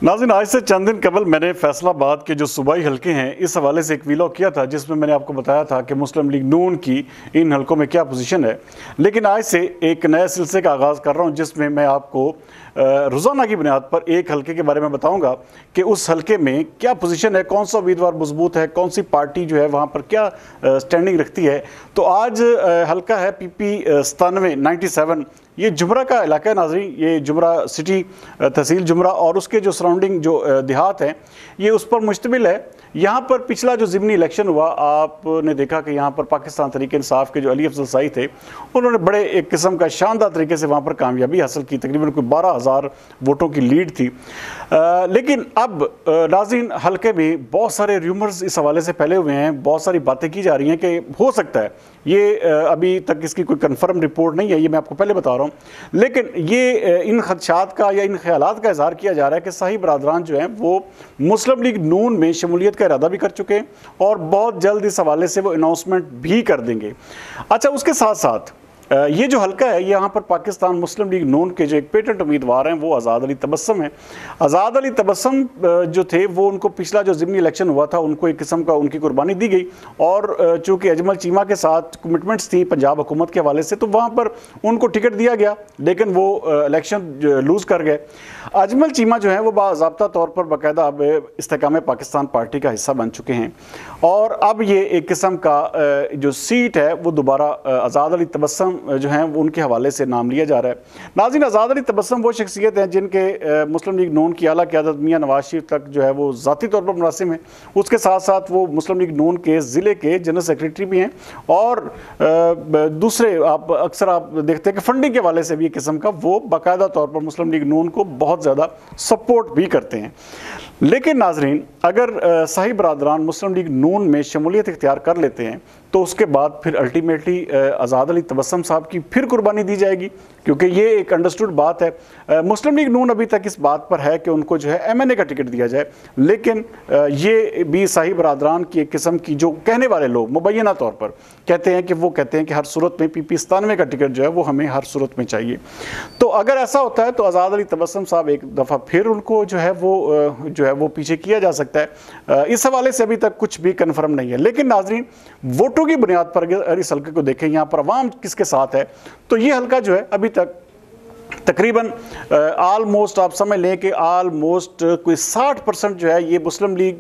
नाज़रीन, आज से चंद दिन कबल मैंने फैसलाबाद के जो सूबाई हलके हैं इस हवाले से एक वीलॉग किया था, जिसमें मैंने आपको बताया था कि मुस्लिम लीग नून की इन हलकों में क्या पोजीशन है। लेकिन आज से एक नए सिलसिले का आगाज़ कर रहा हूं, जिसमें मैं आपको रोज़ाना की बुनियाद पर एक हलके के बारे में बताऊंगा कि उस हलके में क्या पोजीशन है, कौन सा उम्मीदवार मजबूत है, कौन सी पार्टी जो है वहाँ पर क्या स्टैंडिंग रखती है। तो आज हलका है PP 97 ये जुमरा का इलाका है नाज़रीन। ये जुमरा सिटी तहसील जुमरा और उसके जो सराउंडिंग जो देहात हैं ये उस पर मुश्तमिल है। यहाँ पर पिछला जो ज़िमनी इलेक्शन हुआ, आपने देखा कि यहाँ पर पाकिस्तान तहरीक इंसाफ के जो अली अफजल साई थे उन्होंने बड़े एक किस्म का शानदार तरीके से वहाँ पर कामयाबी हासिल की। तकरीबन कोई 12,000 वोटों की लीड थी। लेकिन अब नाज़रीन हल्के में बहुत सारे र्यूमर्स इस हवाले से फैले हुए हैं, बहुत सारी बातें की जा रही हैं कि हो सकता है ये अभी तक इसकी कोई कंफर्म रिपोर्ट नहीं है, ये मैं आपको पहले बता रहा हूँ। लेकिन ये इन खदशात का या इन ख्यालात का इजहार किया जा रहा है कि शाही बरादरान जो हैं वो मुस्लिम लीग नून में शमूलियत का इरादा भी कर चुके हैं और बहुत जल्द इस हवाले से वो अनाउंसमेंट भी कर देंगे। अच्छा, उसके साथ साथ ये जो हल्का है यहाँ पर पाकिस्तान मुस्लिम लीग नून के जो एक पेटेंट उम्मीदवार हैं वो आज़ाद अली तबस्सुम हैं। आज़ाद अली तबस्सुम जो थे वो उनको पिछला जो ज़िमनी इलेक्शन हुआ था उनको एक किस्म का उनकी कुर्बानी दी गई और चूँकि अजमल चीमा के साथ कमिटमेंट्स थी पंजाब हुकूमत के हवाले से तो वहाँ पर उनको टिकट दिया गया, लेकिन वो इलेक्शन लूज़ कर गए। अजमल चीमा जो है वो बाज़ाब्ता तौर पर बाकायदा अब इस्तेकाम पाकिस्तान पार्टी का हिस्सा बन चुके हैं और अब ये एक किस्म का जो सीट है वो दोबारा आज़ाद अली तबस्सुम जो हैं वो उनके हवाले से नाम लिया जा रहा है। नाज़रीन, आज़ाद अली तबस्सुम वो शख्सियत हैं जिनके मुस्लिम लीग नून की आला क़यादत मियां नवाज शरीफ तक जो है वो ज़ाती तौर पर मुनासिब है। उसके साथ साथ वो मुस्लिम लीग नून के ज़िले के जनरल सेक्रेटरी भी हैं और दूसरे अक्सर आप देखते हैं कि फंडिंग के हवाले से भी एक किस्म का वो बाकायदा तौर पर मुस्लिम लीग नून को बहुत ज़्यादा सपोर्ट भी करते हैं। लेकिन नाज़रीन, अगर शाही बरादरान मुस्लिम लीग नून में शमूलियत इख्तियार कर लेते हैं तो उसके बाद फिर अल्टीमेटली आज़ाद अली तबस्सुम साहब की फिर कुर्बानी दी जाएगी, क्योंकि ये एक अंडरस्टूड बात है। मुस्लिम लीग नून अभी तक इस बात पर है कि उनको जो है MNA का टिकट दिया जाए, लेकिन ये भी शाही बरादरान की एक किस्म की जो कहने वाले लोग मुबैना तौर पर कहते हैं कि वो कहते हैं कि हर सूरत में PP 97 का टिकट जो है वो हमें हर सूरत में चाहिए। तो अगर ऐसा होता है तो आज़ाद अली तबस्सुम साहब एक दफ़ा फिर उनको जो है वो पीछे किया जा सकता है। इस हवाले से अभी तक कुछ भी कन्फर्म नहीं है। लेकिन नाज़रीन, वोटों की बुनियाद पर अगर इस हल्के को देखें, यहाँ पर अवाम किसके साथ है, तो ये हल्का जो है अभी तक तकरीबन आलमोस्ट आप समझ लें कि आलमोस्ट कोई 60% जो है ये मुस्लिम लीग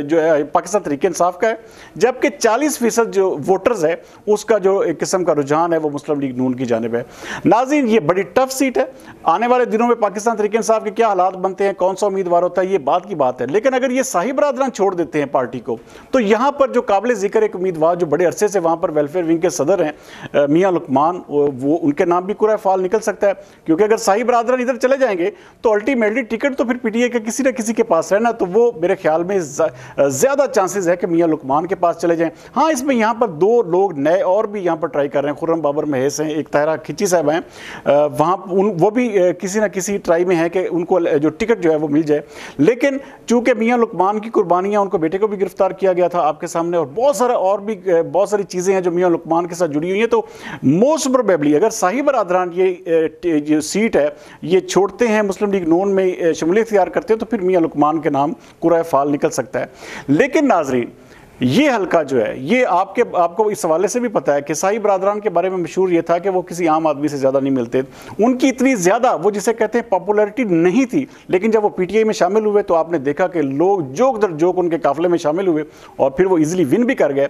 जो है पाकिस्तान तहरीक इंसाफ का है, जबकि 40% जो वोटर्स है उसका जो एक किस्म का रुझान है वो मुस्लिम लीग नून की जानिब है। नाज़रीन, ये बड़ी टफ सीट है। आने वाले दिनों में पाकिस्तान तहरीक इंसाफ के क्या हालात बनते हैं, कौन सा उम्मीदवार होता है, ये बात की बात है। लेकिन अगर ये शाही बरादरान छोड़ देते हैं पार्टी को तो यहाँ पर जो काबिल ज़िक्र एक उम्मीदवार जो बड़े अरसे से वहाँ पर वेलफेयर विंग के सदर हैं मियाँ लुकमान, वो उनके नाम भी कुराए फाल निकल सकता है, क्योंकि अगर शाही बरादरान इधर चले जाएंगे तो अल्टीमेटली टिकट तो फिर PTI के किसी न किसी के पास रहना, तो वो मेरे ख्याल में ज़्यादा चांसेस है कि मियाँ लुकमान के पास चले जाएं। हाँ, इसमें यहाँ पर 2 लोग नए और भी यहाँ पर ट्राई कर रहे हैं। खुर्रम बाबर महेश हैं, एक ताहिरा खिची साहब हैं, वहाँ वो भी किसी न किसी ट्राई में है कि उनको जो टिकट जो है वो मिल जाए। लेकिन चूँकि मियाँ लुकमान की कुर्बानियाँ, उनको बेटे को भी गिरफ्तार किया गया था आपके सामने, और बहुत सारी चीज़ें हैं जो मियाँ लुकमान के साथ जुड़ी हुई हैं, तो मोस्ट प्रोबेबली अगर शाही बरादरान ये सीट है ये छोड़ते हैं, मुस्लिम लीग नून में शमूलियत इख्तियार करते हैं, तो फिर मियाँ लुकमान के नाम कुराए फाल निकल सकता है। लेकिन नाज़रीन, ये हल्का जो है ये आपको इस हवाले से भी पता है कि शाही बरादरान के बारे में मशहूर ये था कि वो किसी आम आदमी से ज़्यादा नहीं मिलते। उनकी इतनी ज़्यादा वो जिसे कहते हैं पॉपुलैरिटी नहीं थी, लेकिन जब वो PTI में शामिल हुए तो आपने देखा कि लोग जोक दर जोक उनके काफिले में शामिल हुए और फिर वो ईजिली विन भी कर गए।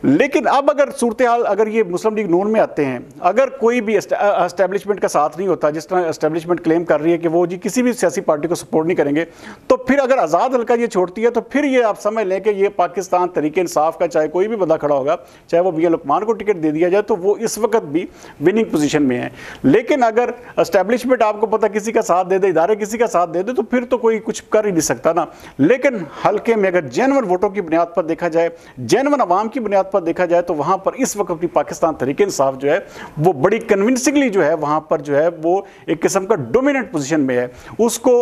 लेकिन अब अगर सूरत हाल अगर ये मुस्लिम लीग नून में आते हैं, अगर कोई भी एस्टेब्लिशमेंट का साथ नहीं होता, जिस तरह एस्टेब्लिशमेंट क्लेम कर रही है कि वो जी किसी भी सियासी पार्टी को सपोर्ट नहीं करेंगे, तो फिर अगर आज़ाद हल्का ये छोड़ती है तो फिर ये आप समझ लें कि ये पाकिस्तान तहरीक इंसाफ का चाहे कोई भी बंदा खड़ा होगा, चाहे वो मियाँ लुकमान को टिकट दे दिया जाए, तो वो इस वक्त भी विनिंग पोजीशन में है। लेकिन अगर एस्टेब्लिशमेंट आपको पता किसी का साथ दे दे, इदारे किसी का साथ दे दे, तो फिर तो कोई कुछ कर ही नहीं सकता ना। लेकिन हल्के में अगर जेन्युइन वोटों की बुनियाद पर देखा जाए, जेन्युइन अवाम की बुनियाद पर देखा जाए, तो वहां पर इस वक्त भी पाकिस्तान तहरीक इंसाफ जो है वो बड़ी कन्विंसिंगली जो है वहां पर जो है वो एक किस्म का डोमिनेंट पोजीशन में है। उसको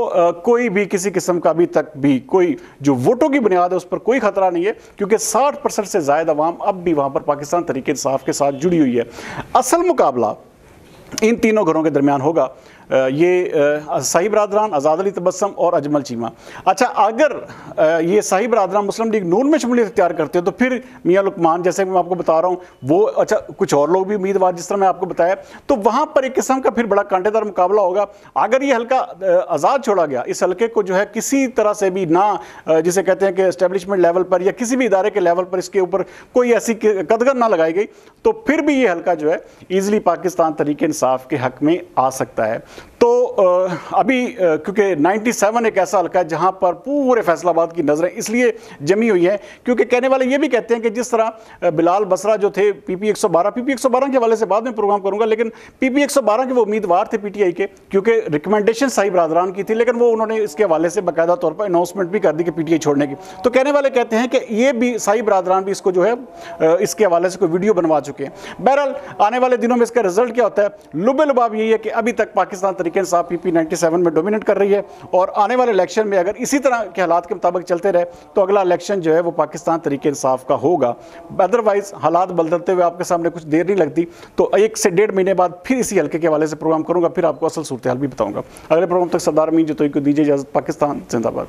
कोई भी किसी किस्म का अभी तक भी कोई जो वोटों की बुनियाद है उस पर कोई खतरा नहीं है, क्योंकि 60% से ज्यादा अवाम अब भी वहां पर पाकिस्तान तहरीक इंसाफ के साथ जुड़ी हुई है। असल मुकाबला इन तीनों घरों के दरमियान होगा। یہ صحیح برادران، آزاد علی تبسم اور اجمل چیمہ۔ اچھا، اگر یہ صحیح برادران مسلم لیگ نون میں شمولیت اختیار کرتے ہیں تو پھر میاں لقمان، جیسے میں آپ کو بتا رہا ہوں، وہ اچھا کچھ اور لوگ بھی امیدوار جس طرح میں آپ کو بتایا، تو وہاں پر ایک قسم کا پھر بڑا کانٹے دار مقابلہ ہوگا۔ اگر یہ حلقہ آزاد چھوڑا گیا، اس حلقے کو جو ہے کسی طرح سے بھی نہ جسے کہتے ہیں کہ اسٹیبلشمنٹ لیول پر یا کسی بھی ادارے کے لیول پر اس کے اوپر کوئی ایسی قدغن نہ لگائی گئی، تو پھر بھی یہ حلقہ جو ہے ایزلی پاکستان تحریک انصاف کے حق میں آ سکتا ہے۔ تو ابھی کیونکہ 97 ایک ایسا حلقہ ہے جہاں پر پورے فیصل آباد کی نظریں اس لیے جمی ہوئی ہیں کیونکہ کہنے والے یہ بھی کہتے ہیں کہ جس طرح بلال بسرا جو تھے پی پی 112 کے حوالے سے بعد میں پروگرام کروں گا، لیکن پی پی 112 کے وہ امیدوار تھے پی ٹی آئی کے، کیونکہ ریکمنڈیشن صحیح برادران کی تھی، لیکن وہ انہوں نے اس کے حوالے سے باقاعدہ طور پر اناؤنسمنٹ بھی کر دی کہ پی ٹی آئی چھوڑنے کی۔ تو کہنے والے کہتے ہیں کہ یہ بھی صحیح برادران بھی اس کو جو ہے اس کے حوالے سے کوئی ویڈیو بنوا چکے ہیں۔ بہرحال آنے والے دنوں میں اس کا رزلٹ کیا ہوتا ہے، لب لباب یہی ہے کہ ابھی تک پاکستان تحریک انصاف پی پی 97 میں ڈومینیٹ کر رہی ہے، اور آنے والے الیکشن میں اگر اسی طرح کے حالات کے مطابق چلتے رہے تو اگلا الیکشن جو ہے وہ پاکستان تحریک انصاف کا ہوگا۔ ادروائز حالات بدلتے ہوئے آپ کے سامنے کچھ دیر نہیں لگتی، تو 1 سے 1.5 مہینے بعد پھر اسی حلقے کے حوالے سے پروگرام کروں گا، پھر آپ کو اصل صورتحال بھی بتاؤں گا۔ اگلے پروگرام تک سردار امین جتوئی کو دیجیے اجازت۔ پاکستان زندہ باد۔